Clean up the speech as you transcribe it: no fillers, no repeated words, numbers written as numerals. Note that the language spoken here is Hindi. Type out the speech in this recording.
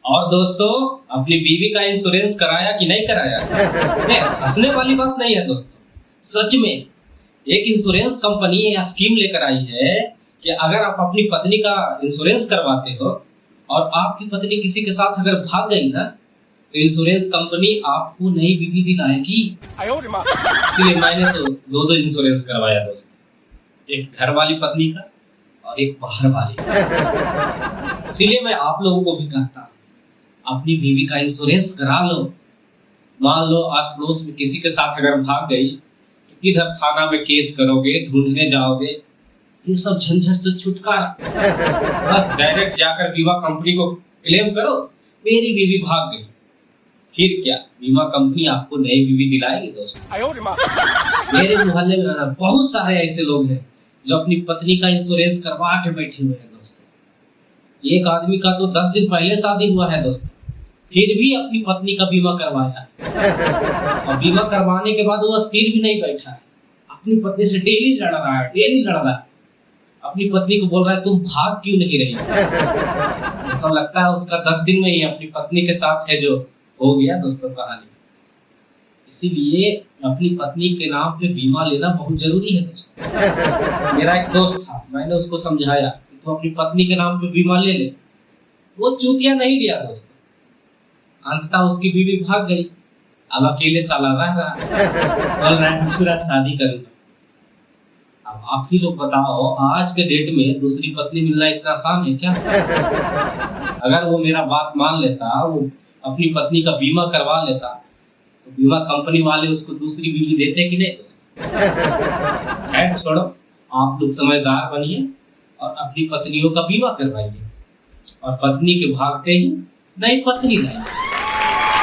और दोस्तों, अपनी बीवी का इंश्योरेंस कराया कि नहीं कराया? हंसने वाली बात नहीं है दोस्तों, सच में एक इंश्योरेंस कंपनी यह स्कीम लेकर आई है कि अगर आप अपनी पत्नी का इंश्योरेंस करवाते हो और आपकी पत्नी किसी के साथ अगर भाग गई ना, तो इंश्योरेंस कंपनी आपको नई बीवी दिलाएगी। इसलिए मैंने तो दो इंश्योरेंस करवाया दोस्तों, एक घर वाली पत्नी का और एक बाहर वाली का। इसीलिए मैं आप लोगों को भी कहता, अपनी बीवी का इंश्योरेंस करा लो। मान लो आस पड़ोस में किसी के साथ अगर भाग गई तो किधर थाना में केस करोगे, ढूंढने जाओगे, ये सब झंझट से छुटकारा। बस डायरेक्ट जाकर बीमा कंपनी को क्लेम करो, मेरी बीवी भाग गई। फिर क्या, बीमा कंपनी आपको नई बीवी दिलाएगी दोस्तों। मेरे मोहल्ले में बहुत सारे ऐसे लोग हैं जो अपनी पत्नी का इंश्योरेंस करवा के बैठे हुए हैं दोस्तों। एक आदमी का तो 10 दिन पहले शादी हुआ है दोस्तों, फिर भी अपनी पत्नी का बीमा करवाया। और बीमा करवाने के बाद वो स्थिर भी नहीं बैठा है, अपनी पत्नी से डेली लड़ रहा है। अपनी पत्नी को बोल रहा है, तुम भाग क्यों नहीं रही? तो लगता है उसका 10 दिन में ही अपनी पत्नी के साथ है जो हो गया दोस्तों कहानी। इसीलिए अपनी पत्नी के नाम पे बीमा लेना बहुत जरूरी है दोस्तों। मेरा एक दोस्त था, मैंने उसको समझाया कि तू अपनी पत्नी के नाम पे बीमा ले ले। वो चूतिया नहीं लिया दोस्तों। अंततः उसकी बीवी भाग गई, अब अकेले साला रह रहा है, बोल रहा है दूसरा शादी करूंगा। अब आप ही लोग बताओ, आज के डेट में दूसरी पत्नी मिलना इतना आसान है क्या? अगर वो मेरा बात मान लेता, वो अपनी पत्नी का बीमा करवा लेता, तो बीमा कंपनी वाले उसको दूसरी बीवी देते कि नहीं दोस्तों? खैर छोड़ो, आप लोग समझदार बनिए और अपनी पत्नियों का बीमा करवाइए, और पत्नी के भागते ही नई पत्नी लाइए।